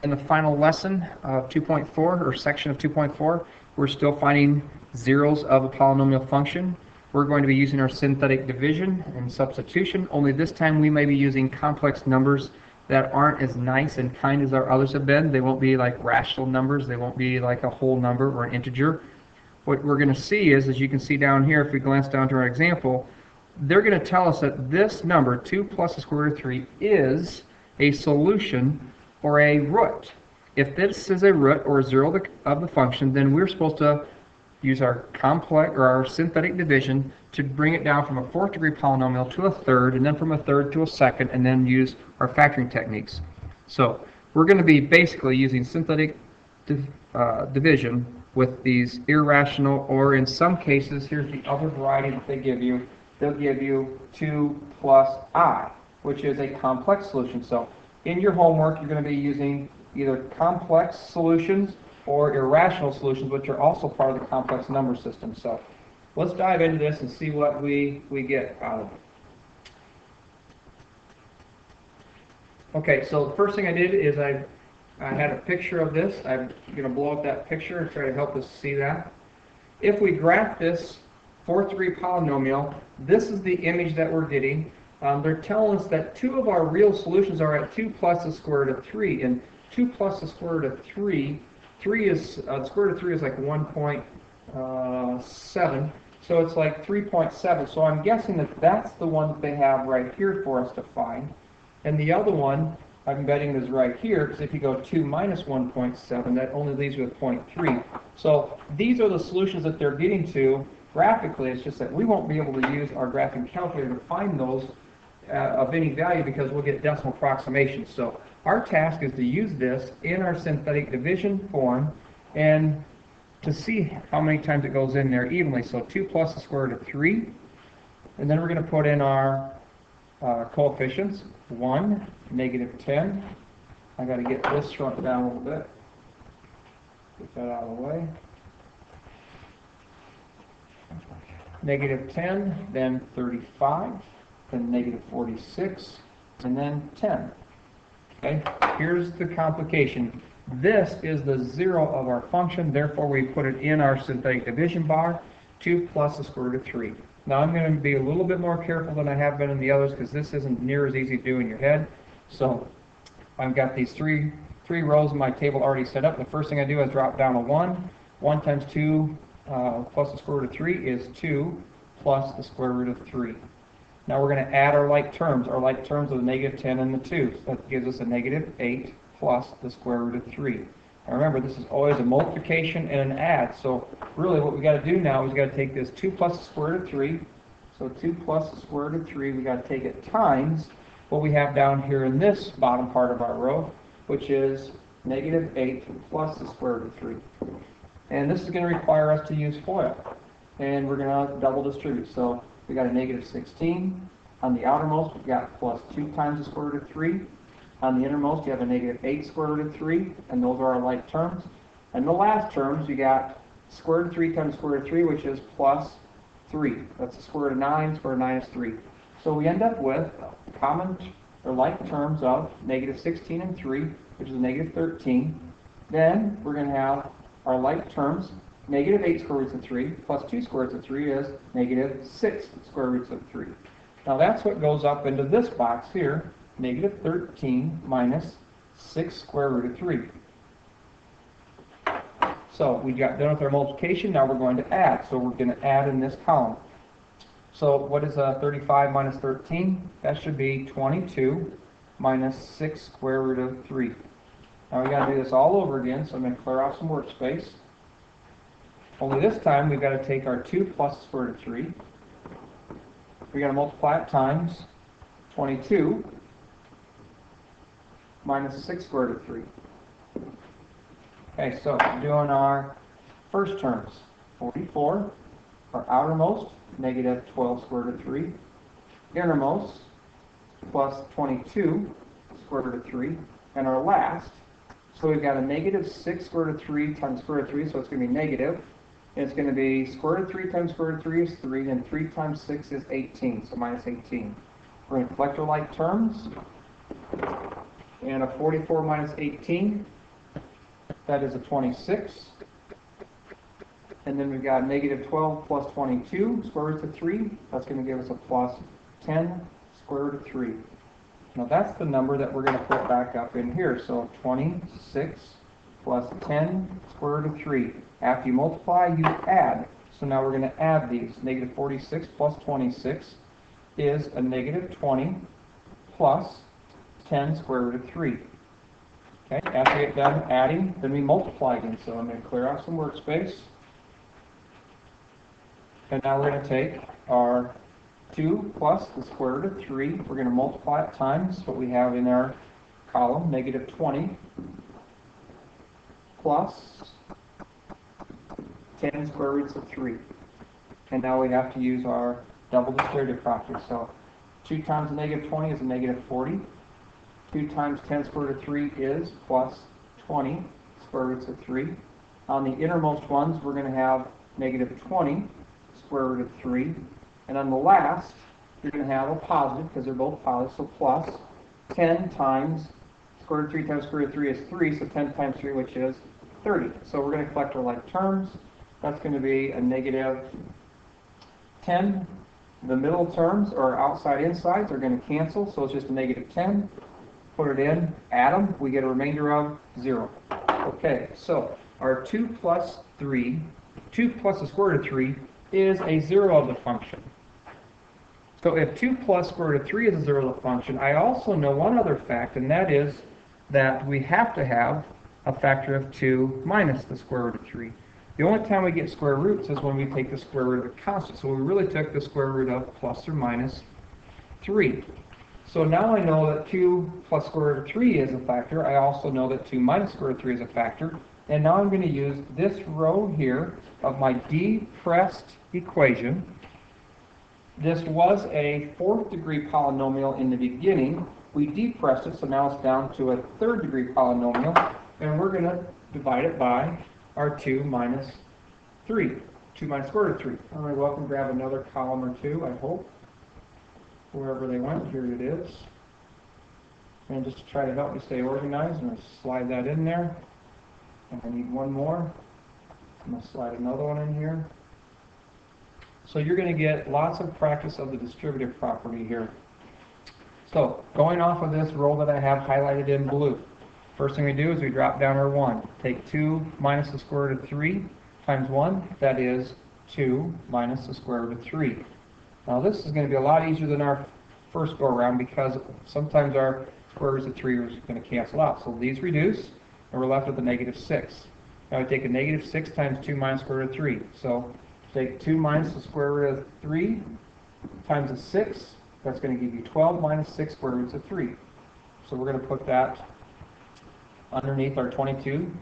In the final lesson of 2.4, or section of 2.4, we're still finding zeros of a polynomial function. We're going to be using our synthetic division and substitution, only this time we may be using complex numbers that aren't as nice and kind as our others have been. They won't be like rational numbers. They won't be like a whole number or an integer. What we're going to see is, as you can see down here, if we glance down to our example, they're going to tell us that this number, 2 plus the square root of 3, is a solution or a root. If this is a root or a zero of the function, then we're supposed to use our complex or our synthetic division to bring it down from a fourth degree polynomial to a third, and then from a third to a second, and then use our factoring techniques. So we're going to be basically using synthetic division with these irrational, or in some cases, here's the other variety that they give you. They'll give you 2 plus I, which is a complex solution. So in your homework, you're going to be using either complex solutions or irrational solutions, which are also part of the complex number system. So let's dive into this and see what we get out of it. Okay, so the first thing I did is I had a picture of this. I'm going to blow up that picture and try to help us see that. If we graph this fourth degree polynomial, this is the image that we're getting. They're telling us that two of our real solutions are at 2 plus the square root of 3. And 2 plus the square root of 3, the square root of 3 is like 1.7. So it's like 3.7. So I'm guessing that that's the one that they have right here for us to find. And the other one, I'm betting is right here, because if you go 2 minus 1.7, that only leaves you with 0.3. So these are the solutions that they're getting to graphically. It's just that we won't be able to use our graphing calculator to find those of any value, because we'll get decimal approximations. So our task is to use this in our synthetic division form and to see how many times it goes in there evenly. So 2 plus the square root of 3, and then we're going to put in our coefficients. 1, negative 10. I got to get this shrunk down a little bit. Get that out of the way. Negative 10, then 35, then negative 46, and then 10. Okay, here's the complication. This is the zero of our function, therefore we put it in our synthetic division bar, 2 plus the square root of 3. Now I'm going to be a little bit more careful than I have been in the others, because this isn't near as easy to do in your head. So I've got these three rows in my table already set up. The first thing I do is drop down a 1. 1 times 2 plus the square root of 3 is 2 plus the square root of 3. Now we're going to add our like terms. Our like terms are the negative 10 and the 2. So that gives us a negative 8 plus the square root of 3. Now remember, this is always a multiplication and an add. So really what we got to do now is we got to take this 2 plus the square root of 3. So 2 plus the square root of 3, we got to take it times what we have down here in this bottom part of our row, which is negative 8 plus the square root of 3. And this is going to require us to use FOIL. And we're going to double distribute. So we got a negative 16. On the outermost, we've got plus 2 times the square root of 3. On the innermost, you have a negative 8 square root of 3, and those are our like terms. And the last terms, you got square root of 3 times square root of 3, which is plus 3. That's the square root of 9, square root of 9 is 3. So we end up with common or like terms of negative 16 and 3, which is negative 13. Then we're going to have our like terms, negative 8 square roots of 3 plus 2 square roots of 3 is negative 6 square roots of 3. Now that's what goes up into this box here, negative 13 minus 6 square root of 3. So we got done with our multiplication. Now we're going to add. So we're going to add in this column. So what is 35 minus 13? That should be 22 minus 6 square root of 3. Now we got to do this all over again, so I'm going to clear off some workspace. Only this time we've got to take our 2 plus the square root of 3. We got to multiply it times 22 minus 6 square root of 3. Okay, so doing our first terms, 44, our outermost, negative 12 square root of 3, innermost, plus 22 square root of 3, and our last, so we've got a negative 6 square root of 3 times square root of 3, so it's going to be negative, and it's going to be square root of 3 times square root of 3 is 3, and 3 times 6 is 18, so minus 18. We're going to collect our like terms, And a 44 minus 18, that is a 26. And then we've got negative 12 plus 22, square root of 3. That's going to give us a plus 10 square root of 3. Now that's the number that we're going to put back up in here. So 26 plus 10 square root of 3. After you multiply, you add. So now we're going to add these. Negative 46 plus 26 is a negative 20 plus 10 square root of 3. Okay, after we get done adding, then we multiply again. So I'm going to clear out some workspace. And now we're going to take our 2 plus the square root of 3. We're going to multiply it times what we have in our column, negative 20 plus 10 square roots of 3. And now we have to use our double distributive property. So 2 times negative 20 is a negative 40. 2 times 10 square root of 3 is plus 20 square roots of 3. On the innermost ones, we're going to have negative 20 square root of 3. And on the last, you're going to have a positive, because they're both positive, so plus 10 times square root of 3 times square root of 3 is 3, so 10 times 3, which is 30. So we're going to collect our like terms. That's going to be a negative 10. The middle terms, or outside insides, are going to cancel, so it's just a negative 10. Put it in, add them, we get a remainder of 0. Okay, so our 2 plus 3, 2 plus the square root of 3 is a 0 of the function. So if 2 plus square root of 3 is a 0 of the function, I also know one other fact, and that is that we have to have a factor of 2 minus the square root of 3. The only time we get square roots is when we take the square root of a constant. So we really took the square root of plus or minus 3. So now I know that 2 plus square root of 3 is a factor. I also know that 2 minus square root of 3 is a factor. And now I'm going to use this row here of my depressed equation. This was a 4th degree polynomial in the beginning. We depressed it, so now it's down to a 3rd degree polynomial. And we're going to divide it by our 2 minus 3. 2 minus square root of 3. I'm going to go up and grab another column or two, I hope. Wherever they went, here it is. And just to try to help me stay organized, I'm going to slide that in there. And I need one more. I'm going to slide another one in here. So you're going to get lots of practice of the distributive property here. So going off of this row that I have highlighted in blue, first thing we do is we drop down our 1. Take 2 minus the square root of 3 times 1. That is 2 minus the square root of 3. Now this is going to be a lot easier than our first go around because sometimes our square roots of 3 are going to cancel out. So these reduce, and we're left with a negative 6. Now we take a negative 6 times 2 minus square root of 3. So take 2 minus the square root of 3 times a 6. That's going to give you 12 minus 6 square roots of 3. So we're going to put that underneath our 22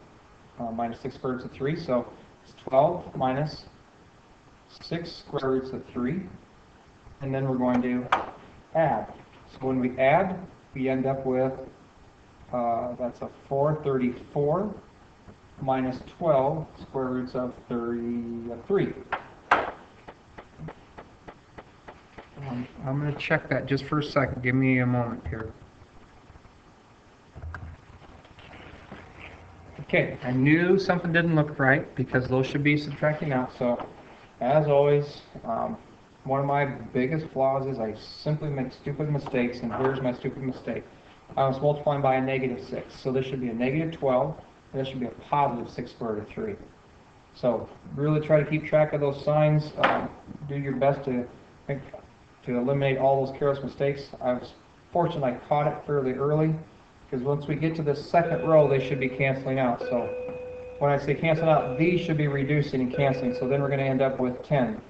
minus 6 square roots of 3. So it's 12 minus 6 square roots of 3. And then we're going to add. So when we add, we end up with, that's a 434 minus 12 square roots of 33. I'm going to check that just for a second. Give me a moment here. Okay, I knew something didn't look right because those should be subtracting out. So, as always, one of my biggest flaws is I simply make stupid mistakes, and here's my stupid mistake. I was multiplying by a negative 6, so this should be a negative 12, and this should be a positive 6 square root of 3. So really try to keep track of those signs. Do your best to eliminate all those careless mistakes. I was fortunate I caught it fairly early, because once we get to the second row, they should be canceling out. So when I say cancel out, these should be reducing and canceling, so then we're going to end up with 10.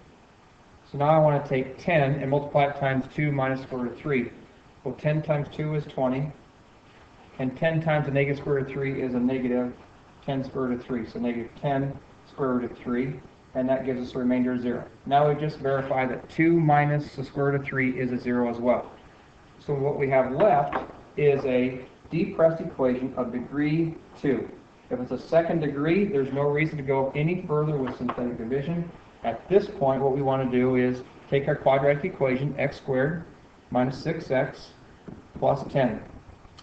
So now I want to take 10 and multiply it times 2 minus square root of 3. Well, 10 times 2 is 20. And 10 times a negative square root of 3 is a negative 10 square root of 3. So negative 10 square root of 3. And that gives us a remainder of 0. Now we just verify that 2 minus the square root of 3 is a 0 as well. So what we have left is a depressed equation of degree 2. If it's a second degree, there's no reason to go any further with synthetic division. At this point, what we want to do is take our quadratic equation, x squared minus 6x plus 10.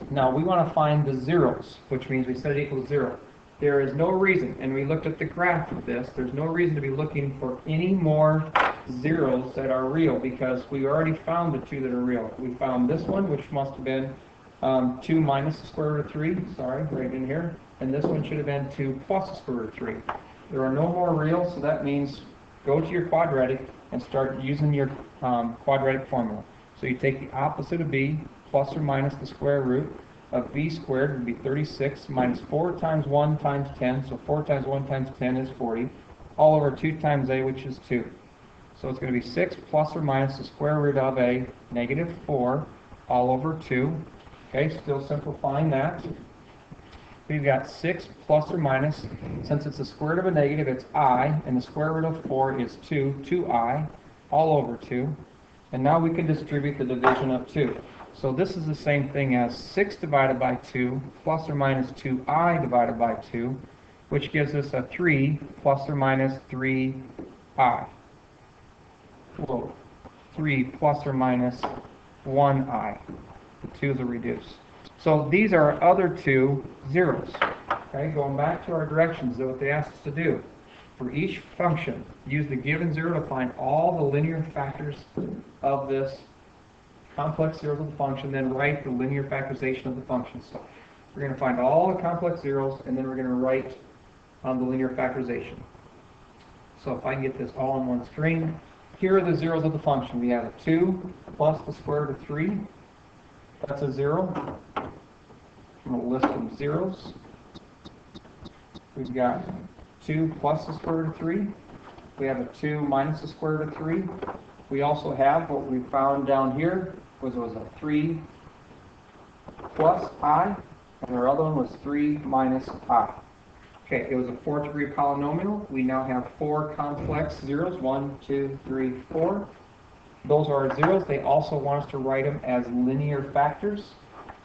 Now we want to find the zeros, which means we set it equal to 0. There is no reason, and we looked at the graph of this, there's no reason to be looking for any more zeros that are real, because we already found the 2 that are real. We found this one, which must have been 2 minus the square root of 3, sorry, right in here, and this one should have been 2 plus the square root of 3. There are no more real, so that means go to your quadratic and start using your quadratic formula. So you take the opposite of b, plus or minus the square root of b squared would be 36 minus 4 times 1 times 10, so 4 times 1 times 10 is 40, all over 2 times a, which is 2. So it's going to be 6 plus or minus the square root of a negative 4 all over 2. Okay, still simplifying that. We've got 6 plus or minus, since it's the square root of a negative, it's I, and the square root of 4 is 2i, all over 2. And now we can distribute the division of 2. So this is the same thing as 6 divided by 2 plus or minus 2i divided by 2, which gives us a 3 plus or minus 3i. Whoa, 3 plus or minus 1i. The 2's are reduced. So these are our other 2 zeros. Okay, going back to our directions, what they asked us to do. For each function, use the given 0 to find all the linear factors of this complex zeros of the function, then write the linear factorization of the function. So we're going to find all the complex zeros, and then we're going to write the linear factorization. So if I can get this all on one screen, here are the zeros of the function. We have a 2 plus the square root of 3. That's a 0. I'm going to list them zeros. We've got 2 plus the square root of 3. We have a 2 minus the square root of 3. We also have what we found down here was a 3 plus I, and our other one was 3 minus I. Okay, it was a 4th degree polynomial. We now have 4 complex zeros, 1, 2, 3, 4. Those are our zeros. They also want us to write them as linear factors.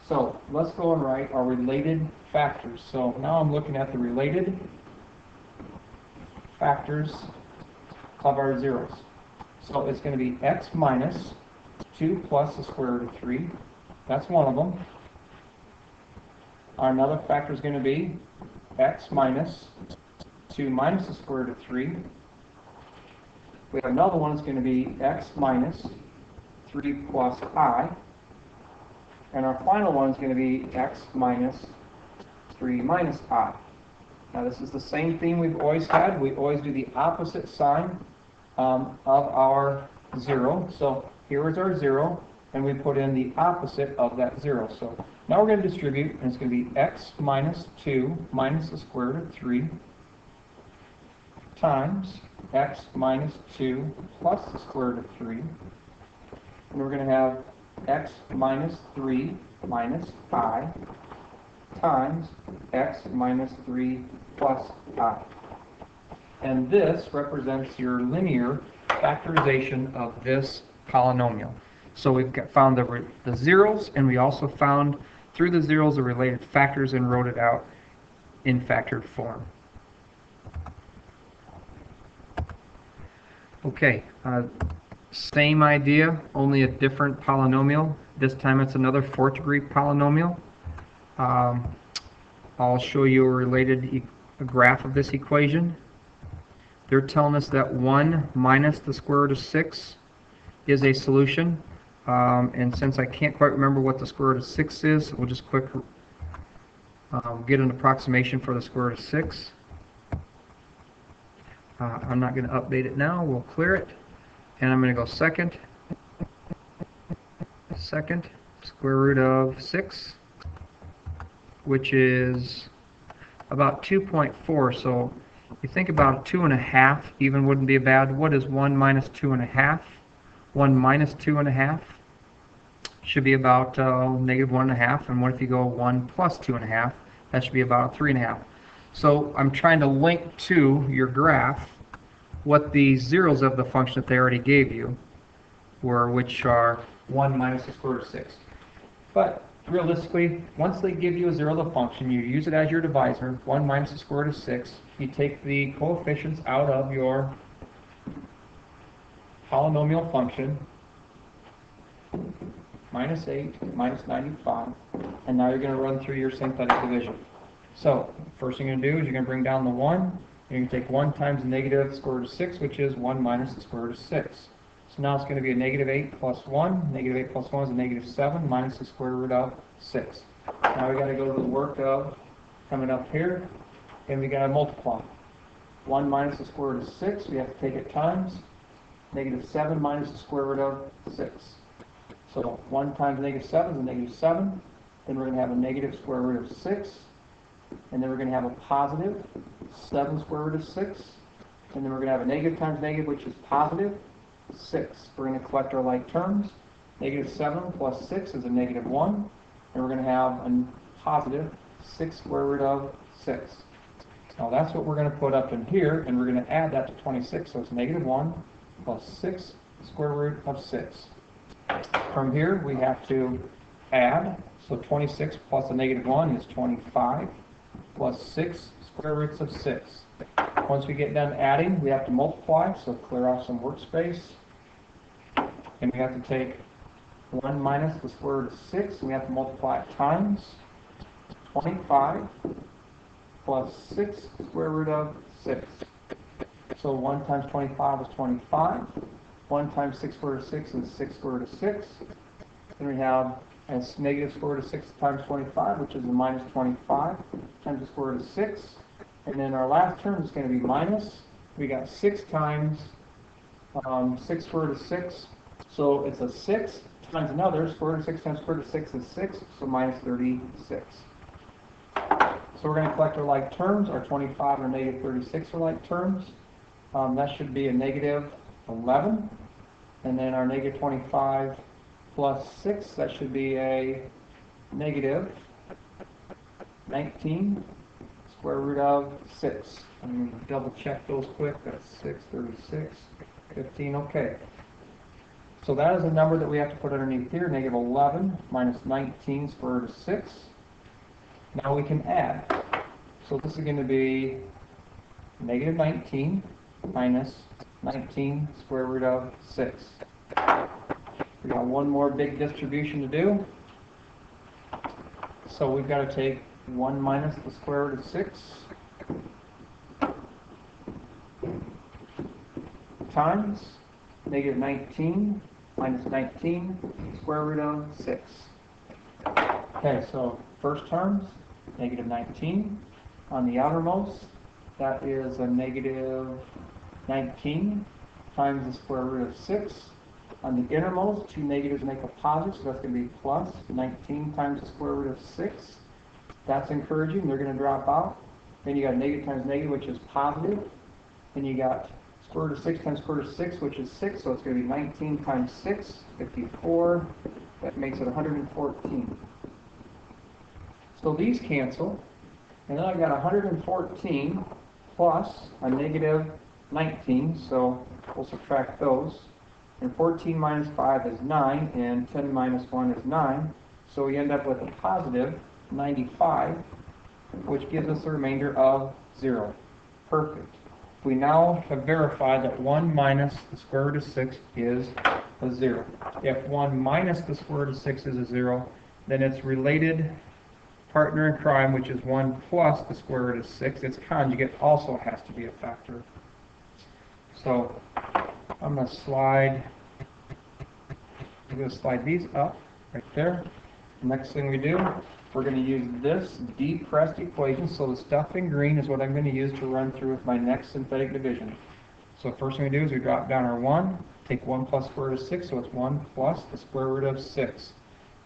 So let's go and write our related factors. So now I'm looking at the related factors of our zeros. So it's going to be x minus 2 plus the square root of 3. That's one of them. Our another factor is going to be x minus 2 minus the square root of 3. We have another one that's going to be x minus 3 plus I. And our final one is going to be x minus 3 minus I. Now this is the same thing we've always had. We always do the opposite sign of our 0. So here is our 0, and we put in the opposite of that 0. So now we're going to distribute, and it's going to be x minus 2 minus the square root of 3 times x minus 2 plus the square root of 3. And we're going to have x minus 3 minus I times x minus 3 plus I. And this represents your linear factorization of this polynomial. So we've found the zeros, and we also found through the zeros the related factors and wrote it out in factored form. Okay, same idea, only a different polynomial. This time it's another 4th degree polynomial. I'll show you a related graph of this equation. They're telling us that 1 minus the square root of 6 is a solution. And since I can't quite remember what the square root of 6 is, we'll just quick get an approximation for the square root of 6. I'm not going to update it now. We'll clear it. And I'm going to go second square root of 6, which is about 2.4. So you think about 2.5 even wouldn't be bad. What is 1 minus 2.5? 1 minus 2.5 should be about negative 1.5. And what if you go 1 plus 2.5? That should be about 3.5. So I'm trying to link to your graph what the zeros of the function that they already gave you were, which are 1 minus the square root of 6. But realistically, once they give you a zero of the function, you use it as your divisor, 1 minus the square root of 6. You take the coefficients out of your polynomial function, minus 8, minus 95, and now you're going to run through your synthetic division. So, first thing you're going to do is you're going to bring down the 1, and you're going to take 1 times the negative square root of 6, which is 1 minus the square root of 6. So now it's going to be a negative 8 plus 1. Negative 8 plus 1 is a negative 7 minus the square root of 6. Now we got to go to the work of coming up here, and we got to multiply. 1 minus the square root of 6, we have to take it times. Negative 7 minus the square root of 6. So 1 times negative 7 is a negative 7. Then we're going to have a negative square root of 6. And then we're going to have a positive 7 square root of 6. And then we're going to have a negative times negative, which is positive 6. We're going to collect our like terms. Negative 7 plus 6 is a negative 1. And we're going to have a positive 6 square root of 6. Now that's what we're going to put up in here, and we're going to add that to 26. So it's negative 1 plus 6 square root of 6. From here, we have to add. So 26 plus a negative 1 is 25 plus 6 square roots of 6. Once we get done adding, we have to multiply, so clear off some workspace. And we have to take 1 minus the square root of 6, and we have to multiply it times 25 plus 6 square root of 6. So 1 times 25 is 25. 1 times 6 square root of 6 is 6 square root of 6. Then we have a negative square root of 6 times 25, which is a minus 25 times the square root of 6. And then our last term is going to be minus. We got 6 times 6 square root of 6. So it's a 6 times another. Square root of 6 times square root of 6 is 6, so minus 36. So we're going to collect our like terms. Our 25 and our negative 36 are like terms. That should be a negative 11. And then our negative 25 plus 6, that should be a negative 19 square root of 6. I'm going to double check those quick. That's 6, 36, 15. Okay. So that is a number that we have to put underneath here. Negative 11 minus 19 square root of 6. Now we can add. So this is going to be negative 19 minus 19 square root of 6. We got one more big distribution to do. So we've got to take 1 minus the square root of 6 times negative 19 minus 19 square root of 6. Okay, so first terms, negative 19. On the outermost, that is a negative 19 times the square root of 6. On the innermost, two negatives make a positive, so that's going to be plus 19 times the square root of 6. That's encouraging. They're going to drop out. Then you got negative times negative, which is positive. Then you got square root of 6 times square root of 6, which is 6, so it's going to be 19 times 6, 54. That makes it 114. So these cancel. And then I've got 114 plus a negative 19, so we'll subtract those. And 14 minus 5 is 9, and 10 minus 1 is 9. So we end up with a positive 95, which gives us a remainder of 0. Perfect. We now have verified that 1 minus the square root of 6 is a 0. If 1 minus the square root of 6 is a 0, then its related partner in crime, which is 1 plus the square root of 6, its conjugate also has to be a factor. So I'm going to slide these up right there. Next thing we do, we're going to use this depressed equation. So the stuff in green is what I'm going to use to run through with my next synthetic division. So first thing we do is we drop down our 1, take 1 plus square root of 6, so it's 1 plus the square root of 6.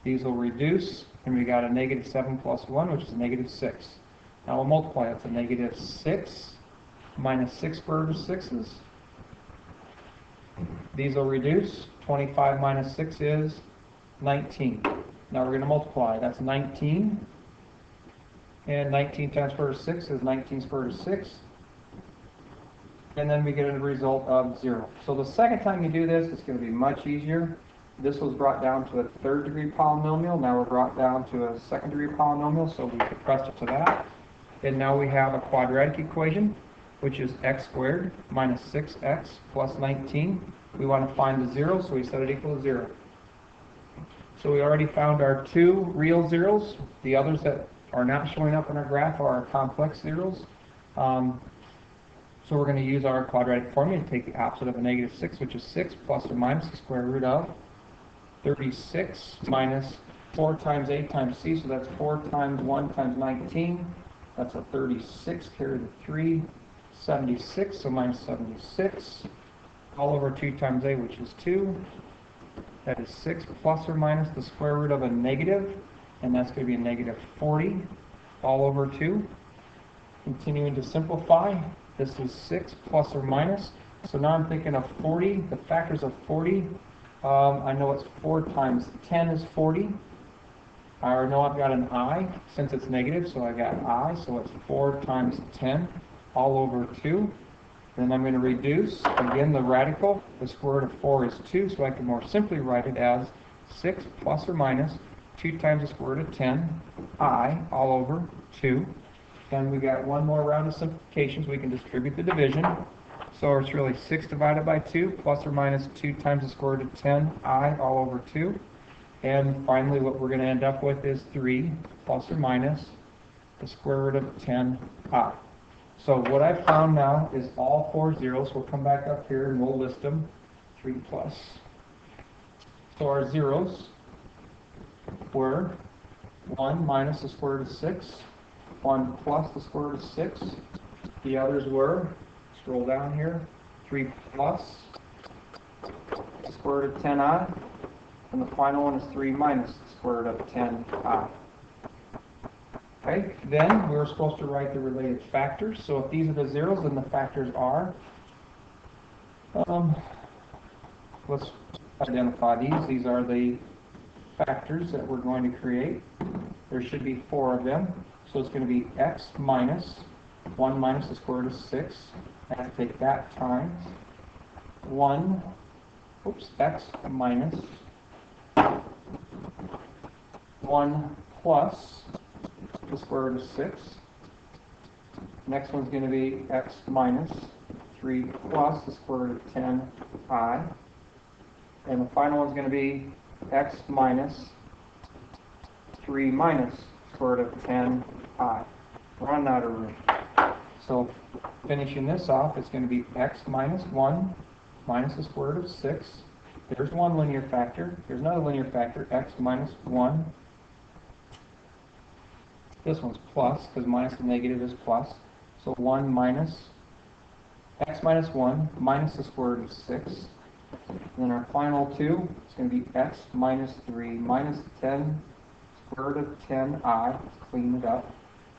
These will reduce, and we got a negative 7 plus 1, which is a negative 6. Now we'll multiply. That's a negative 6 minus 6 square root of 6's. These will reduce. 25 minus 6 is 19. Now we're going to multiply. That's 19. And 19 times square root of 6 is 19 square root of 6. And then we get a result of 0. So the second time you do this, it's going to be much easier. This was brought down to a third-degree polynomial. Now we're brought down to a second-degree polynomial, so we compressed it to that. And now we have a quadratic equation, which is x squared minus 6x plus 19. We want to find the 0, so we set it equal to 0. So we already found our 2 real zeros. The others that are not showing up in our graph are our complex zeros. So we're going to use our quadratic formula to take the opposite of a negative 6, which is 6 plus or minus the square root of 36 minus 4 times 8 times c, so that's 4 times 1 times 19. That's a 36, carry the 3, 76, so minus 76. All over 2 times a, which is 2. That is 6 plus or minus the square root of a negative, and that's going to be a negative 40 all over 2. Continuing to simplify, this is 6 plus or minus. So now I'm thinking of 40, the factors of 40. I know it's 4 times 10 is 40. I know I've got an I, since it's negative, so I got I, so it's 4 times 10 all over 2. Then I'm going to reduce, again, the radical. The square root of 4 is 2, so I can more simply write it as 6 plus or minus 2 times the square root of 10, I, all over 2. Then we got one more round of simplifications. We can distribute the division. So it's really 6 divided by 2 plus or minus 2 times the square root of 10, I, all over 2. And finally, what we're going to end up with is 3 plus or minus the square root of 10i. So what I've found now is all 4 zeros. We'll come back up here and we'll list them. 3 plus. So our zeros were 1 minus the square root of 6, 1 plus the square root of 6. The others were, scroll down here, 3 plus the square root of 10i. And the final one is 3 minus the square root of 10i. Okay, then we're supposed to write the related factors. So if these are the zeros, then the factors are, let's identify these. These are the factors that we're going to create. There should be 4 of them. So it's going to be x minus 1 minus the square root of 6. I have to take that times 1, x minus 1 plus the square root of 6. Next one's going to be x minus 3 plus the square root of 10i. And the final one's going to be x minus 3 minus square root of 10i. We're running out of room. So finishing this off, it's going to be x minus 1 minus the square root of 6. There's one linear factor. Here's another linear factor, x minus 1. This one's plus, because minus the negative is plus. So 1 minus, x minus 1 minus the square root of 6. And then our final 2 is going to be x minus 3 minus 10 square root of 10i. Let's clean it up.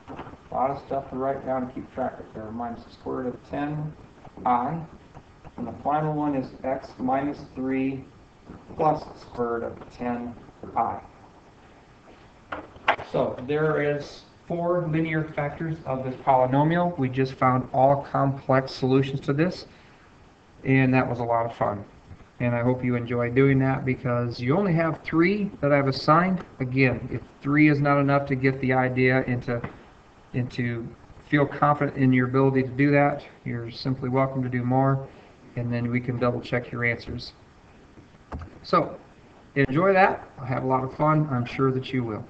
A lot of stuff to write down and keep track of there. Minus the square root of 10i. And the final one is x minus 3 plus the square root of 10i. So there is 4 linear factors of this polynomial. We just found all complex solutions to this, and that was a lot of fun. And I hope you enjoy doing that, because you only have 3 that I've assigned. Again, if 3 is not enough to get the idea and to feel confident in your ability to do that, you're simply welcome to do more, and then we can double check your answers. So enjoy that. I'll have a lot of fun. I'm sure that you will.